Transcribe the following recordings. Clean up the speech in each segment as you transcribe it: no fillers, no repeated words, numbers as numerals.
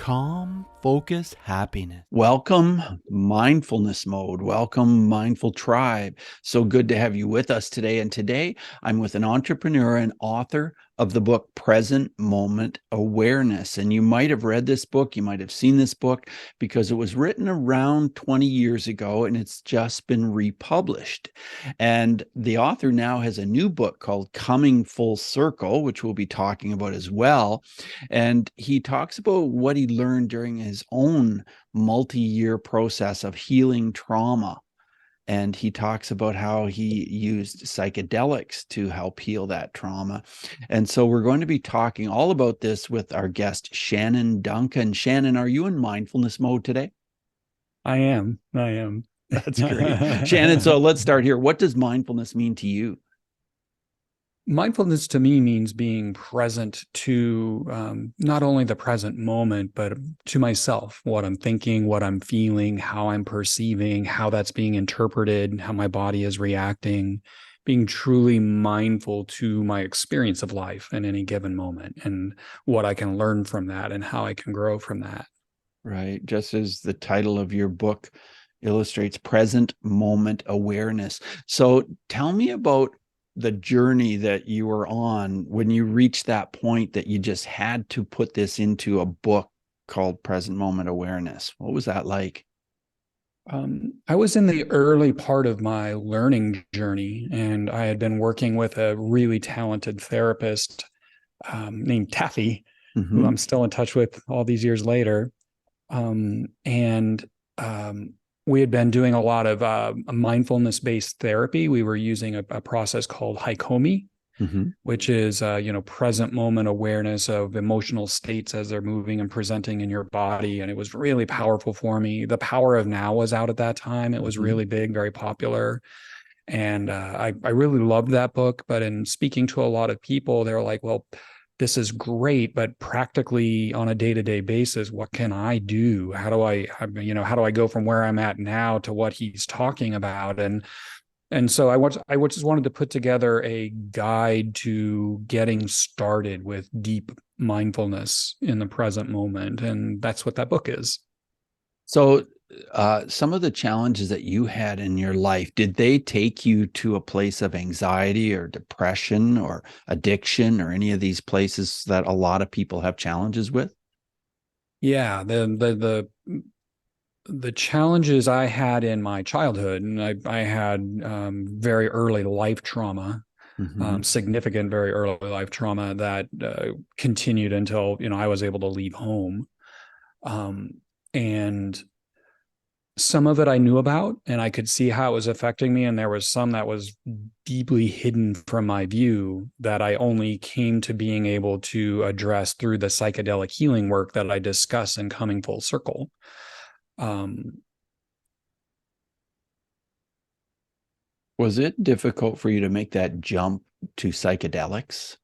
calm, focus, happiness. Welcome, mindfulness mode. Welcome, mindful tribe. So good to have you with us today. And today I'm with an entrepreneur and author of the book Present Moment Awareness. And you might have read this book, you might have seen this book because it was written around 20 years ago and it's just been republished. And the author now has a new book called Coming Full Circle, which we'll be talking about as well. And he talks about what he learned during his own multi-year process of healing trauma. And he talks about how he used psychedelics to help heal that trauma. And so we're going to be talking all about this with our guest, Shannon Duncan. Shannon, are you in mindfulness mode today? I am. I am. That's great. Shannon, so let's start here. What does mindfulness mean to you? Mindfulness to me means being present to not only the present moment, but to myself, what I'm thinking, what I'm feeling, how I'm perceiving, how that's being interpreted, how my body is reacting, being truly mindful to my experience of life in any given moment and what I can learn from that and how I can grow from that. Right. Just as the title of your book illustrates, present moment awareness. So tell me about the journey that you were on when you reached that point that you just had to put this into a book called Present Moment Awareness. What was that like? I was in the early part of my learning journey, and I had been working with a really talented therapist named Taffy, who I'm still in touch with all these years later. And we had been doing a lot of mindfulness-based therapy. We were using a process called Haikomi, which is, present moment awareness of emotional states as they're moving and presenting in your body. And it was really powerful for me. The Power of Now was out at that time. It was really big, very popular. And I really loved that book. But in speaking to a lot of people, they were like, well, this is great, but practically on a day-to-day basis, what can I do? How do I go from where I'm at now to what he's talking about? And so I just wanted to put together a guide to getting started with deep mindfulness in the present moment. And that's what that book is. So some of the challenges that you had in your life, did they take you to a place of anxiety or depression or addiction or any of these places that a lot of people have challenges with? Yeah, the challenges I had in my childhood, and I had very early life trauma, significant, very early life trauma that continued until, I was able to leave home. And some of it I knew about and I could see how it was affecting me. And there was some that was deeply hidden from my view that I only came to being able to address through the psychedelic healing work that I discuss in Coming Full Circle. Was it difficult for you to make that jump to psychedelics?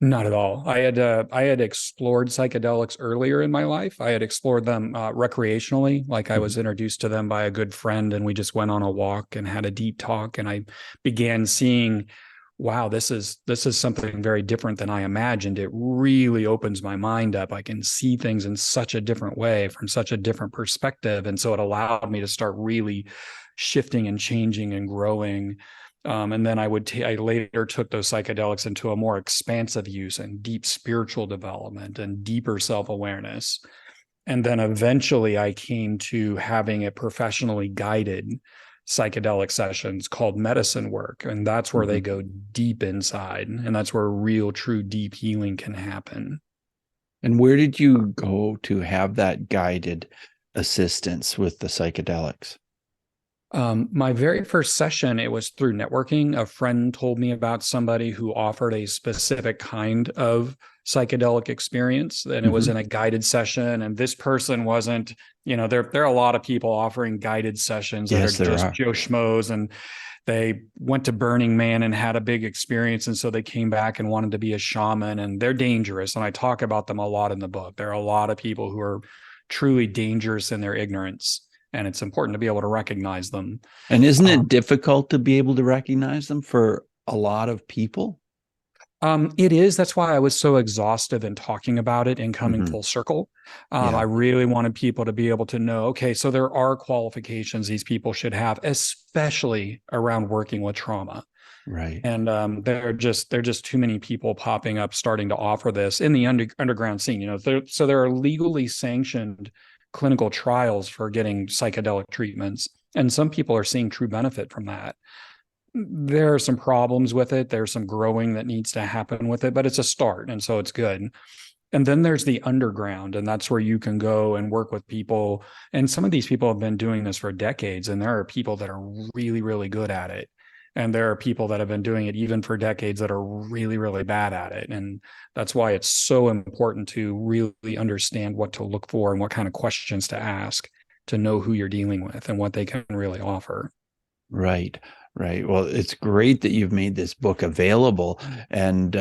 Not at all. I had explored psychedelics earlier in my life. I had explored them recreationally. Like I was introduced to them by a good friend, and we just went on a walk and had a deep talk. And I began seeing, wow, this is something very different than I imagined. It really opens my mind up. I can see things in such a different way, from such a different perspective. And so it allowed me to start really shifting and changing and growing. And then I later took those psychedelics into a more expansive use and deep spiritual development and deeper self-awareness. And then eventually I came to having a professionally guided psychedelic sessions called medicine work. And that's where they go deep inside. And that's where real, true, deep healing can happen. And where did you go to have that guided assistance with the psychedelics? My very first session, it was through networking. A friend told me about somebody who offered a specific kind of psychedelic experience, and it was in a guided session. And this person wasn't, there are a lot of people offering guided sessions that are just Joe Schmoes, and they went to Burning Man and had a big experience. And so they came back and wanted to be a shaman, and they're dangerous. And I talk about them a lot in the book. There are a lot of people who are truly dangerous in their ignorance. And it's important to be able to recognize them. And isn't it difficult to be able to recognize them for a lot of people? It is. That's why I was so exhaustive in talking about it and coming Mm-hmm. full circle. Yeah. I really wanted people to be able to know, okay, so there are qualifications these people should have, especially around working with trauma. Right. And there are just too many people popping up starting to offer this in the underground scene. So there are legally sanctioned clinical trials for getting psychedelic treatments, and some people are seeing true benefit from that. There are some problems with it. There's some growing that needs to happen with it, but it's a start, and so it's good. And then there's the underground, and that's where you can go and work with people. And some of these people have been doing this for decades, and there are people that are really, really good at it. And there are people that have been doing it even for decades that are really, really bad at it. And that's why it's so important to really understand what to look for and what kind of questions to ask to know who you're dealing with and what they can really offer. Right. Right. Well, it's great that you've made this book available. And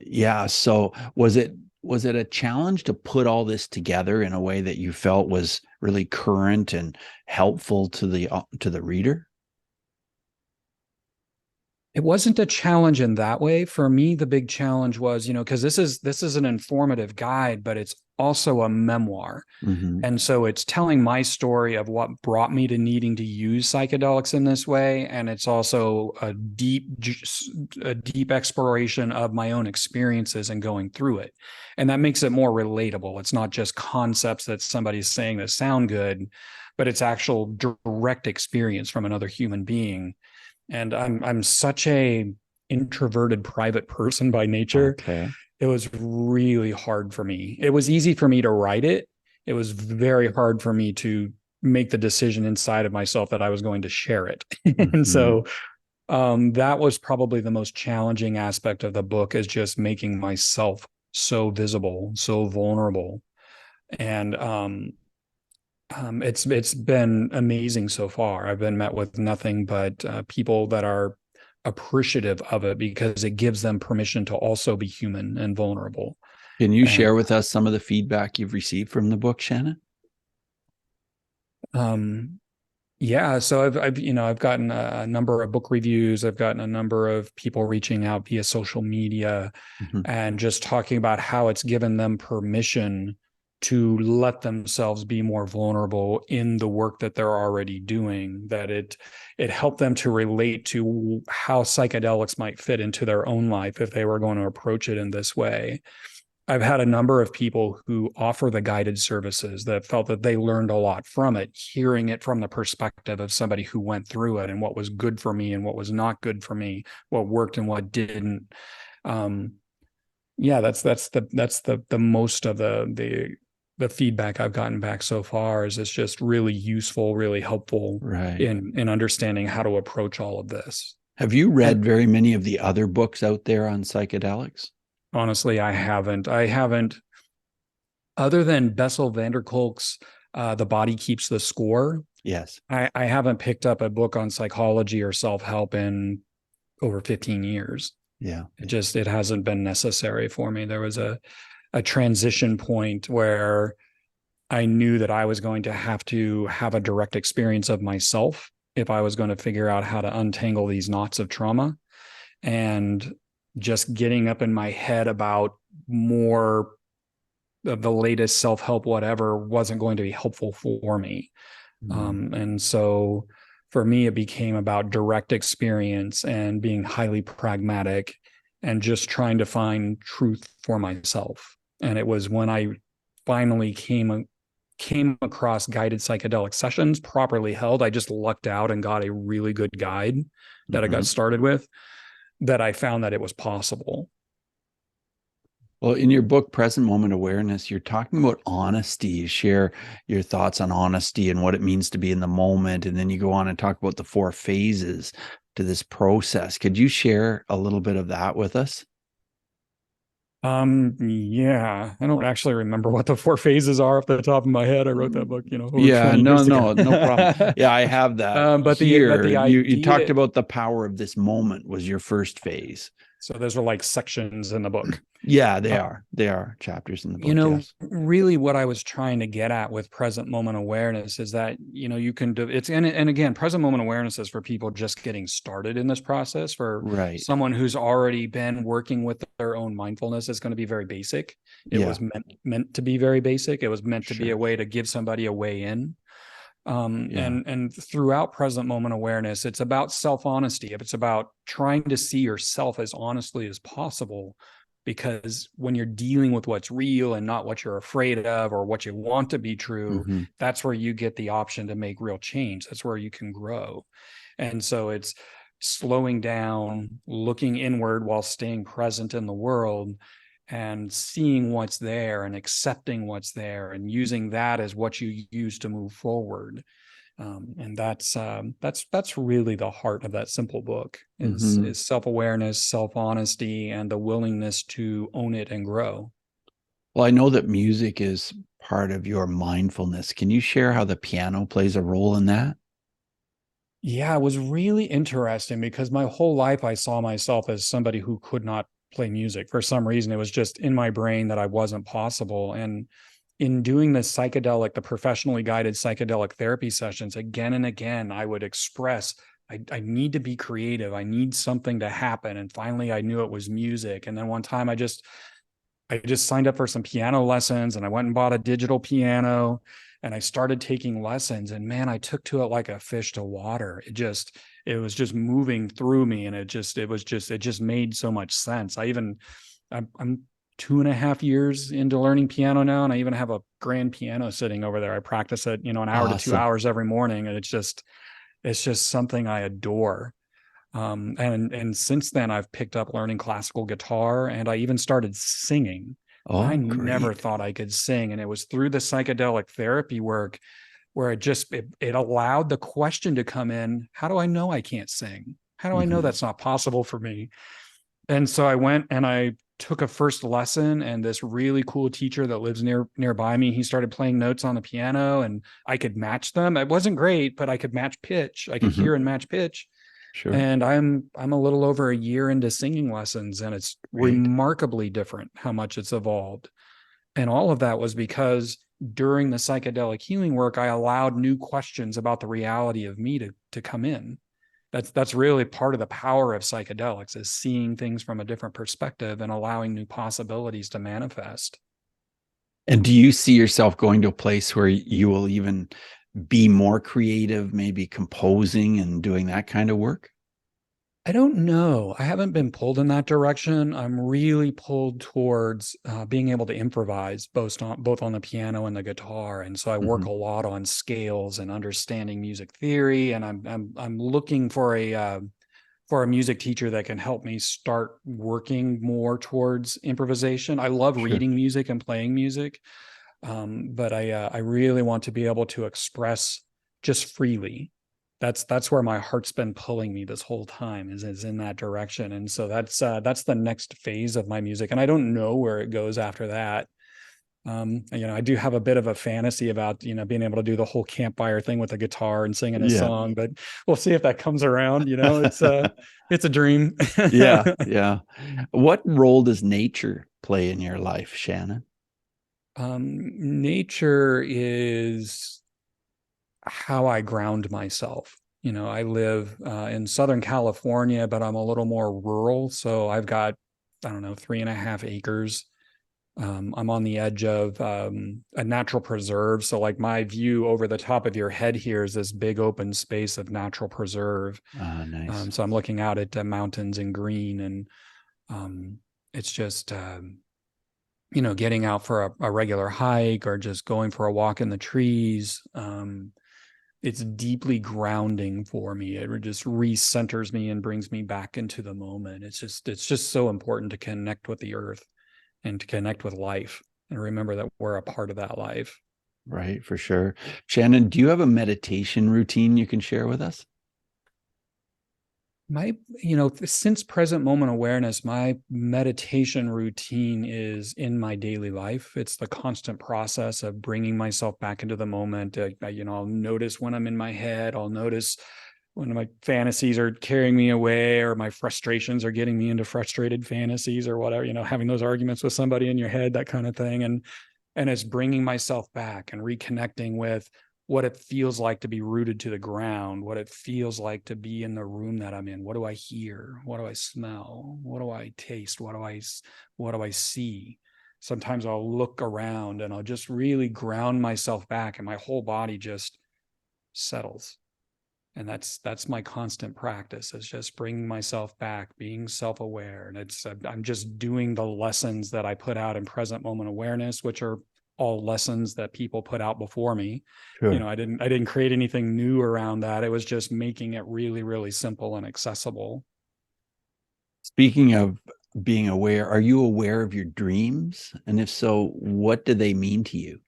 yeah, so was it a challenge to put all this together in a way that you felt was really current and helpful to the reader? It wasn't a challenge in that way. For me, the big challenge was, because this is an informative guide, but it's also a memoir. Mm-hmm. And so it's telling my story of what brought me to needing to use psychedelics in this way. And it's also a deep exploration of my own experiences and going through it. And that makes it more relatable. It's not just concepts that somebody's saying that sound good, but it's actual direct experience from another human being. And I'm such a introverted private person by nature. Okay. It was really hard for me. It was easy for me to write it. It was very hard for me to make the decision inside of myself that I was going to share it. And Mm-hmm. so that was probably the most challenging aspect of the book, is just making myself so visible, so vulnerable. And it's been amazing so far. I've been met with nothing but people that are appreciative of it because it gives them permission to also be human and vulnerable. Can you And share with us some of the feedback you've received from the book, Shannon? um, yeah, so I've gotten a number of book reviews. I've gotten a number of people reaching out via social media Mm-hmm. and just talking about how it's given them permission to let themselves be more vulnerable in the work that they're already doing, that it helped them to relate to how psychedelics might fit into their own life if they were going to approach it in this way. I've had a number of people who offer the guided services that felt that they learned a lot from it, hearing it from the perspective of somebody who went through it and what was good for me and what was not good for me, what worked and what didn't. Um, yeah, that's the most of the feedback I've gotten back so far. Is it's just really useful, really helpful Right. in understanding how to approach all of this. Have you And read very many of the other books out there on psychedelics? honestly, I haven't. Other than Bessel van der Kolk's The Body Keeps the Score. Yes. I haven't picked up a book on psychology or self-help in over 15 years. Yeah. It hasn't been necessary for me. There was a transition point where I knew that I was going to have a direct experience of myself if I was going to figure out how to untangle these knots of trauma. And just getting up in my head about more of the latest self-help whatever wasn't going to be helpful for me. And so for me, it became about direct experience and being highly pragmatic and just trying to find truth for myself. And it was when I finally came across guided psychedelic sessions properly held. I just lucked out and got a really good guide that I got started with, that I found that it was possible. Well, in your book, Present Moment Awareness, you're talking about honesty. You share your thoughts on honesty and what it means to be in the moment. And then you go on and talk about the 4 phases to this process. Could you share a little bit of that with us? Yeah, I don't actually remember what the 4 phases are off the top of my head. I wrote that book, over Yeah, 20 years ago. no problem. Yeah, I have that But here. the You talked idea, about the power of this moment was your first phase. So those are like sections in the book. Yeah, they are. They are chapters in the book. Yes. Really what I was trying to get at with present moment awareness is that, you can do it's, and again, present moment awareness is for people just getting started in this process. For someone who's already been working with their own mindfulness, it's going to be very basic. It was meant to be very basic. It was meant to be a way to give somebody a way in. And throughout present moment awareness, it's about self-honesty. It's about trying to see yourself as honestly as possible, because when you're dealing with what's real and not what you're afraid of or what you want to be true, that's where you get the option to make real change. That's where you can grow. And so it's slowing down, looking inward while staying present in the world, and seeing what's there and accepting what's there and using that as what you use to move forward. And that's really the heart of that simple book is self-awareness, self-honesty, and the willingness to own it and grow. Well, I know that music is part of your mindfulness. Can you share how the piano plays a role in that? Yeah, it was really interesting because my whole life I saw myself as somebody who could not play music. For some reason, it was just in my brain that I wasn't possible. And in doing the professionally guided psychedelic therapy sessions, again and again, I would express, I need to be creative. I need something to happen. And finally, I knew it was music. And then one time I just signed up for some piano lessons, and I went and bought a digital piano, and I started taking lessons, and man, I took to it like a fish to water. It was just moving through me. And it just made so much sense. I'm 2.5 years into learning piano now, and I even have a grand piano sitting over there. I practice it, an hour to 2 hours every morning. And it's just something I adore. And since then I've picked up learning classical guitar, and I even started singing. I never thought I could sing. And it was through the psychedelic therapy work where it allowed the question to come in: how do I know I can't sing? How do I know that's not possible for me? And so I went and I took a first lesson, and this really cool teacher that lives nearby me, he started playing notes on the piano, and I could match them. It wasn't great, but I could match pitch. I could hear and match pitch. Sure. And I'm a little over a year into singing lessons, and it's remarkably different how much it's evolved. And all of that was because during the psychedelic healing work, I allowed new questions about the reality of me to come in. That's really part of the power of psychedelics, is seeing things from a different perspective and allowing new possibilities to manifest. And do you see yourself going to a place where you will even be more creative, maybe composing and doing that kind of work? I don't know. I haven't been pulled in that direction. I'm really pulled towards being able to improvise both on the piano and the guitar. And so I work a lot on scales and understanding music theory. And I'm looking for a music teacher that can help me start working more towards improvisation. I love reading music and playing music, but I really want to be able to express just freely. That's where my heart's been pulling me this whole time, is in that direction. And so that's the next phase of my music. And I don't know where it goes after that. I do have a bit of a fantasy about, being able to do the whole campfire thing with a guitar and singing a song, but we'll see if that comes around. It's a dream. Yeah. What role does nature play in your life, Shannon? Nature is how I ground myself. I live in Southern California, but I'm a little more rural. So I've got, 3.5 acres. I'm on the edge of a natural preserve. So like my view over the top of your head here is this big open space of natural preserve. Nice. So I'm looking out at the mountains and green, and it's just, getting out for a regular hike or just going for a walk in the trees. It's deeply grounding for me. It just recenters me and brings me back into the moment. It's just so important to connect with the earth and to connect with life and remember that we're a part of that life. Right, for sure. Shannon, do you have a meditation routine you can share with us? Since present moment awareness, my meditation routine is in my daily life. It's the constant process of bringing myself back into the moment. I'll notice when I'm in my head. I'll notice when my fantasies are carrying me away, or my frustrations are getting me into frustrated fantasies or whatever, having those arguments with somebody in your head, that kind of thing. And it's bringing myself back and reconnecting with what it feels like to be rooted to the ground, what it feels like to be in the room that I'm in. What do I hear? What do I smell? What do I taste? What do I see? Sometimes I'll look around and I'll just really ground myself back, and my whole body just settles. And that's my constant practice, is just bringing myself back, being self-aware. And I'm just doing the lessons that I put out in present moment awareness, which are all lessons that people put out before me. Sure. I didn't create anything new around that. It was just making it really, really simple and accessible. Speaking of being aware, are you aware of your dreams? And if so, what do they mean to you?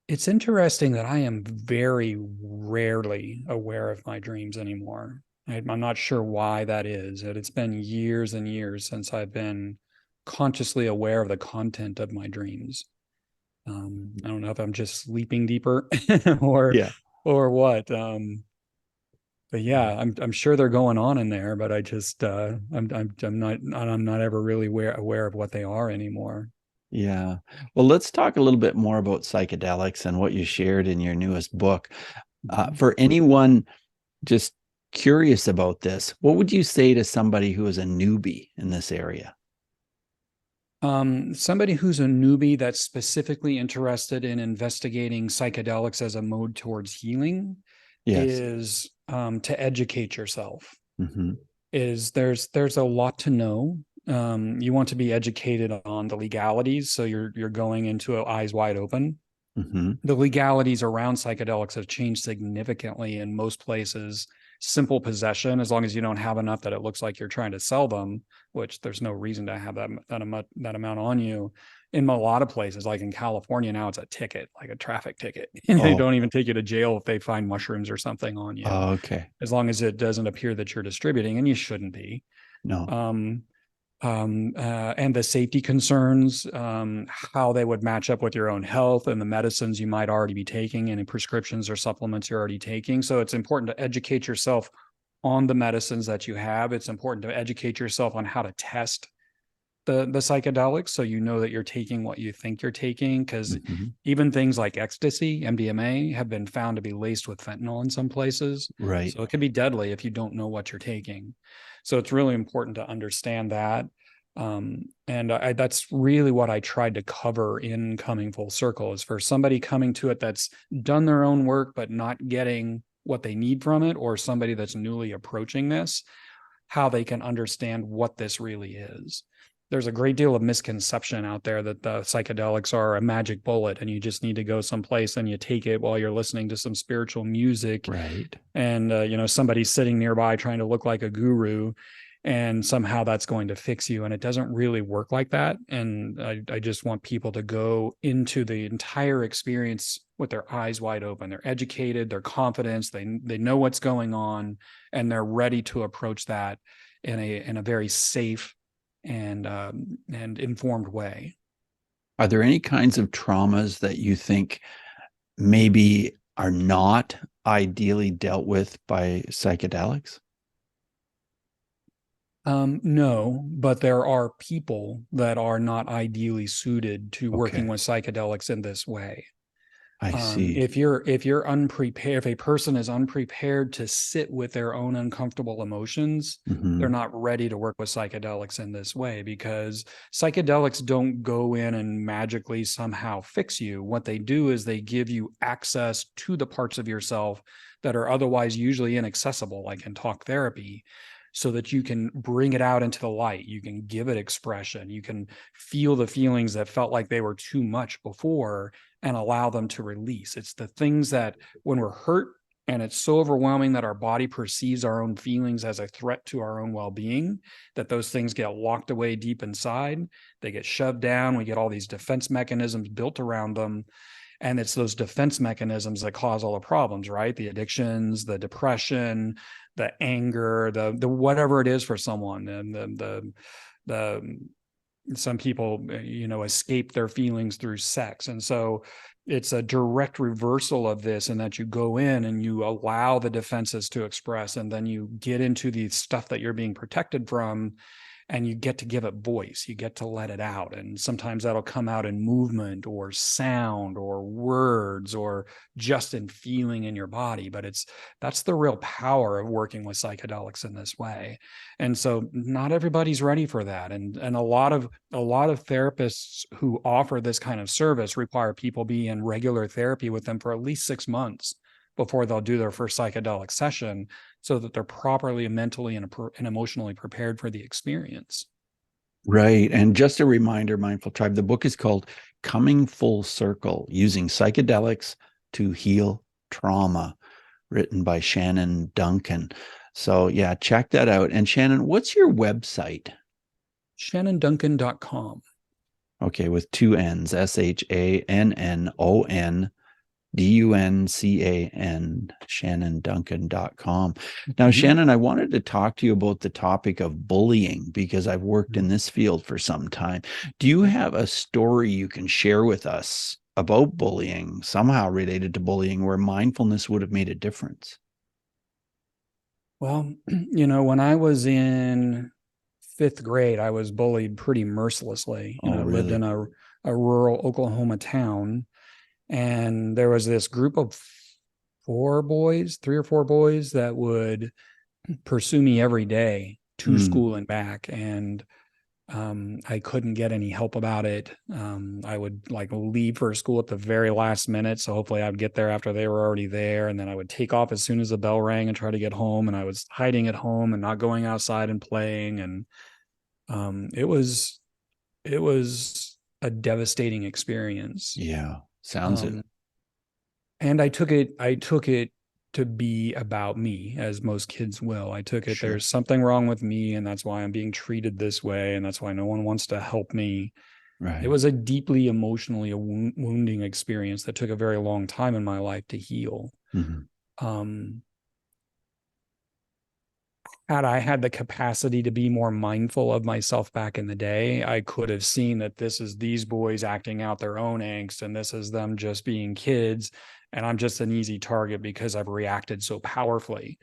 It's interesting that I am very rarely aware of my dreams anymore. I'm not sure why that is. It's been years and years since I've been consciously aware of the content of my dreams. I don't know if I'm just sleeping deeper or Yeah. or what. But yeah, I'm sure they're going on in there, but I just I'm not ever really aware of what they are anymore. Yeah. Well, let's talk a little bit more about psychedelics and what you shared in your newest book. For anyone just curious about this, what would you say to somebody who is a newbie in this area? Somebody who's a newbie that's specifically interested in investigating psychedelics as a mode towards healing Yes. is to educate yourself. Mm-hmm. There's a lot to know. You want to be educated on the legalities, so you're going into eyes wide open. Mm-hmm. The legalities around psychedelics have changed significantly in most places. Simple possession, as long as you don't have enough that it looks like you're trying to sell them, which there's no reason to have that amount on you. In a lot of places, like in California now, it's a ticket, like a traffic ticket. And they don't even take you to jail if they find mushrooms or something on you. Okay. As long as it doesn't appear that you're distributing, and you shouldn't be. No. And the safety concerns, how they would match up with your own health and the medicines you might already be taking, any prescriptions or supplements you're already taking. So it's important to educate yourself on the medicines that you have. It's important to educate yourself on how to test the psychedelics, so you know that you're taking what you think you're taking, because even things like ecstasy, MDMA, have been found to be laced with fentanyl in some places. Right. So it can be deadly if you don't know what you're taking. So it's really important to understand that. And that's really what I tried to cover in Coming Full Circle, is for somebody coming to it that's done their own work but not getting what they need from it, or somebody that's newly approaching this, how they can understand what this really is. There's a great deal of misconception out there that the psychedelics are a magic bullet and you just need to go someplace and you take it while you're listening to some spiritual music. Right. And, somebody's sitting nearby trying to look like a guru, and somehow that's going to fix you. And it doesn't really work like that. And I just want people to go into the entire experience with their eyes wide open. They're educated, they're confident, they know what's going on, and they're ready to approach that in a very safe and informed way. Are there any kinds of traumas that you think maybe are not ideally dealt with by psychedelics? No, but there are people that are not ideally suited to working with psychedelics in this way. I see. If you're unprepared, if a person is unprepared to sit with their own uncomfortable emotions, they're not ready to work with psychedelics in this way, because psychedelics don't go in and magically somehow fix you. What they do is they give you access to the parts of yourself that are otherwise usually inaccessible, like in talk therapy, so that you can bring it out into the light. You can give it expression. You can feel the feelings that felt like they were too much before and allow them to release. It's the things that, when we're hurt and it's so overwhelming that our body perceives our own feelings as a threat to our own well-being, that those things get locked away deep inside. They get shoved down. We get all these defense mechanisms built around them. And it's those defense mechanisms that cause all the problems, right? The addictions, the depression, the anger, the whatever it is for someone, and the some people, escape their feelings through sex. And so it's a direct reversal of this, in that you go in and you allow the defenses to express, and then you get into the stuff that you're being protected from, and you get to give it voice. You get to let it out. And sometimes that'll come out in movement or sound or words or just in feeling in your body. But that's the real power of working with psychedelics in this way. And so not everybody's ready for that. And a lot of therapists who offer this kind of service require people be in regular therapy with them for at least 6 months before they'll do their first psychedelic session, so that they're properly mentally and emotionally prepared for the experience. Right. And just a reminder, Mindful Tribe, the book is called Coming Full Circle, Using Psychedelics to Heal Trauma, written by Shannon Duncan. So yeah, check that out. And Shannon, what's your website? ShannonDuncan.com. Okay, with 2 N's, ShannonDuncan, ShannonDuncan.com. Now, Shannon, I wanted to talk to you about the topic of bullying, because I've worked in this field for some time. Do you have a story you can share with us about bullying, somehow related to bullying, where mindfulness would have made a difference? Well, when I was in 5th grade, I was bullied pretty mercilessly. I lived in a rural Oklahoma town, and there was this group of 3 or 4 boys that would pursue me every day to school and back. And I couldn't get any help about it. I would leave for school at the very last minute. So hopefully I'd get there after they were already there. And then I would take off as soon as the bell rang and try to get home. And I was hiding at home and not going outside and playing. And it was a devastating experience. Yeah, sounds it. And I took it to be about me, as most kids will. I took it, there's something wrong with me, and that's why I'm being treated this way, and that's why no one wants to help me. Right. It was a deeply emotionally wounding experience that took a very long time in my life to heal. Had I had the capacity to be more mindful of myself back in the day, I could have seen that this is these boys acting out their own angst, and this is them just being kids, and I'm just an easy target because I've reacted so powerfully.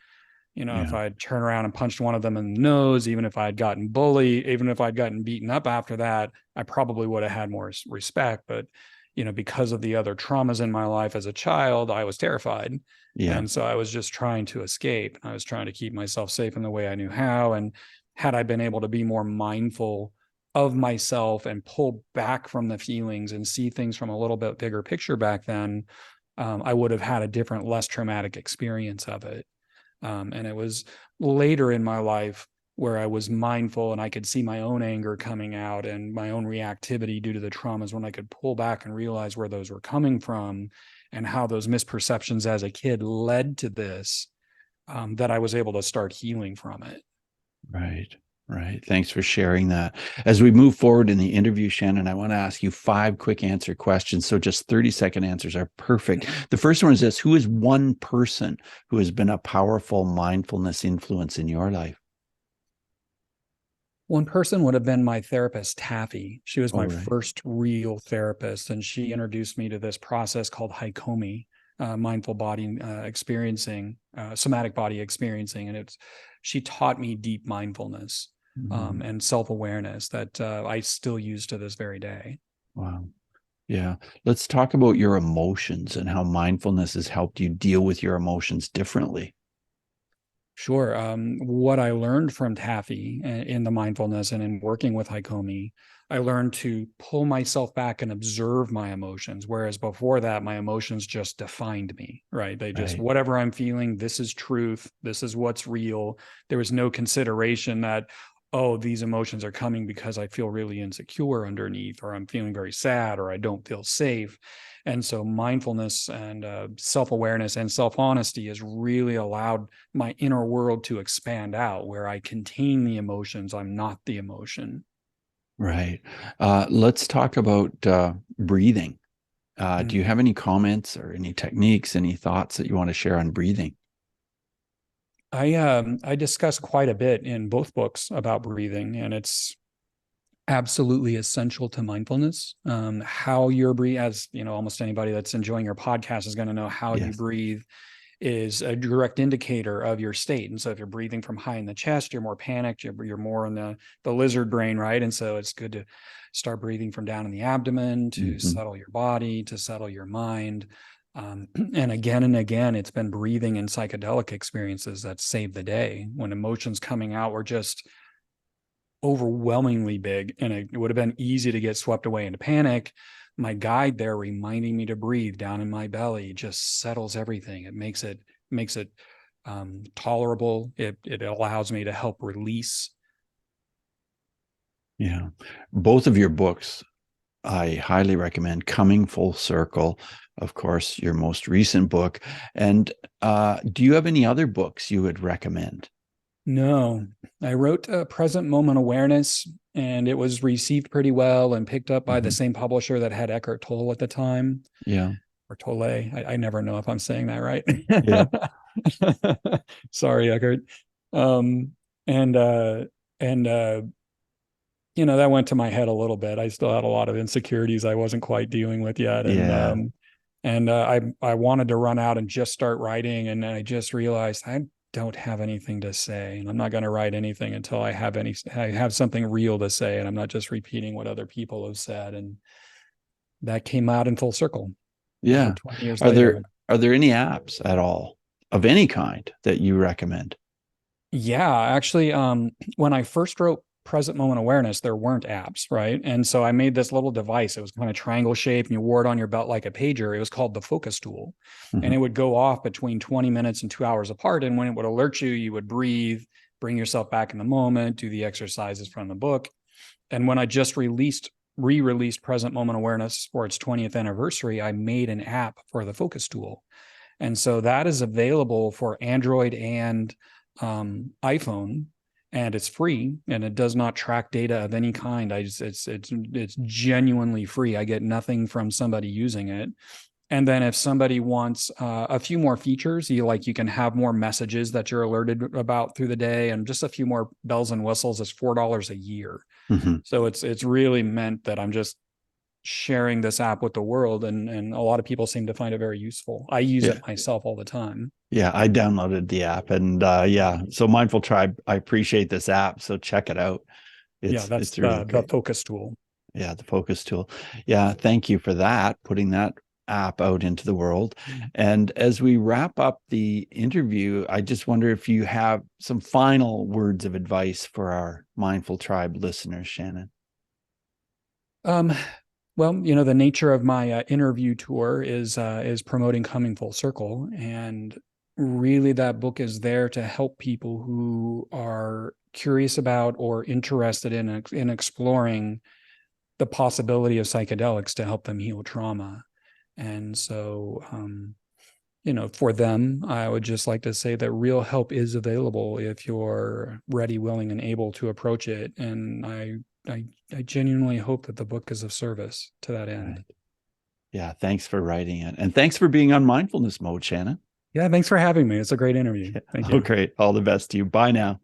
If I'd turn around and punched one of them in the nose, even if I'd gotten bullied, even if I'd gotten beaten up after that, I probably would have had more respect. But, because of the other traumas in my life as a child, I was terrified. Yeah. And so I was just trying to escape. I was trying to keep myself safe in the way I knew how. And had I been able to be more mindful of myself and pull back from the feelings and see things from a little bit bigger picture back then, I would have had a different, less traumatic experience of it. And it was later in my life where I was mindful and I could see my own anger coming out and my own reactivity due to the traumas, when I could pull back and realize where those were coming from and how those misperceptions as a kid led to this, that I was able to start healing from it. Right. Right. Thanks for sharing that. As we move forward in the interview, Shannon, I want to ask you 5 quick answer questions. So just 30-second answers are perfect. The first one is this: who is one person who has been a powerful mindfulness influence in your life? One person would have been my therapist, Taffy. She was my first real therapist, and she introduced me to this process called Haikomi, mindful body experiencing, somatic body experiencing. And she taught me deep mindfulness and self-awareness that I still use to this very day. Wow. Yeah. Let's talk about your emotions and how mindfulness has helped you deal with your emotions differently. Sure. What I learned from Taffy in the mindfulness and in working with Haikomi, I learned to pull myself back and observe my emotions. Whereas before that, my emotions just defined me, right? They just, whatever I'm feeling, this is truth. This is what's real. There was no consideration that, oh, these emotions are coming because I feel really insecure underneath, or I'm feeling very sad, or I don't feel safe. And so mindfulness and self-awareness and self-honesty has really allowed my inner world to expand out, where I contain the emotions. I'm not the emotion. Right. Let's talk about breathing. Do you have any comments or any techniques, any thoughts that you want to share on breathing? I discuss quite a bit in both books about breathing, and it's absolutely essential to mindfulness. How you're breathing, as you know, almost anybody that's enjoying your podcast is going to know how you breathe is a direct indicator of your state. And so if you're breathing from high in the chest, you're more panicked, you're more in the lizard brain, right? And so it's good to start breathing from down in the abdomen to settle your body, to settle your mind. And again, it's been breathing in psychedelic experiences that saved the day. When emotions coming out were just overwhelmingly big, and it would have been easy to get swept away into panic, my guide there reminding me to breathe down in my belly just settles everything. It makes it tolerable. It allows me to help release. Yeah. Both of your books I highly recommend. Coming Full Circle, of course, your most recent book. And do you have any other books you would recommend? No, I wrote Present Moment Awareness, and it was received pretty well and picked up by the same publisher that had Eckhart Tolle at the time. Yeah. Or Tolle. I never know if I'm saying that right. Yeah. Sorry, Eckhart. You know, that went to my head a little bit. I still had a lot of insecurities I wasn't quite dealing with yet. And I wanted to run out and just start writing. And I just realized I don't have anything to say, and I'm not going to write anything until I have something real to say. And I'm not just repeating what other people have said. And that came out in full circle. Yeah. 20 years later. Are there any apps at all of any kind that you recommend? Yeah, actually, when I first wrote Present Moment Awareness, there weren't apps, right? And so I made this little device. It was kind of triangle shaped, and you wore it on your belt like a pager. It was called the focus tool. And it would go off between 20 minutes and 2 hours apart. And when it would alert you, you would breathe, bring yourself back in the moment, do the exercises from the book. And when I just re-released Present Moment Awareness for its 20th anniversary, I made an app for the focus tool. And so that is available for Android and iPhone, and it's free, and it does not track data of any kind. It's genuinely free. I get nothing from somebody using it. And then if somebody wants a few more features, you can have more messages that you're alerted about through the day, and just a few more bells and whistles, is $4 a year. So it's really meant that I'm just sharing this app with the world, and a lot of people seem to find it very useful. I use it myself all the time. Yeah, I downloaded the app, and so Mindful Tribe, I appreciate this app, so check it out. That's really the focus tool. Yeah, the focus tool. Yeah, thank you for that, putting that app out into the world. And as we wrap up the interview, I just wonder if you have some final words of advice for our Mindful Tribe listeners, Shannon. Well, the nature of my interview tour is promoting Coming Full Circle, and really that book is there to help people who are curious about or interested in exploring the possibility of psychedelics to help them heal trauma. And so, for them, I would just like to say that real help is available if you're ready, willing, and able to approach it. And I genuinely hope that the book is of service to that end. Right. Yeah, thanks for writing it. And thanks for being on Mindfulness Mode, Shannon. Yeah, thanks for having me. It's a great interview. Thank you. Oh, great. All the best to you. Bye now.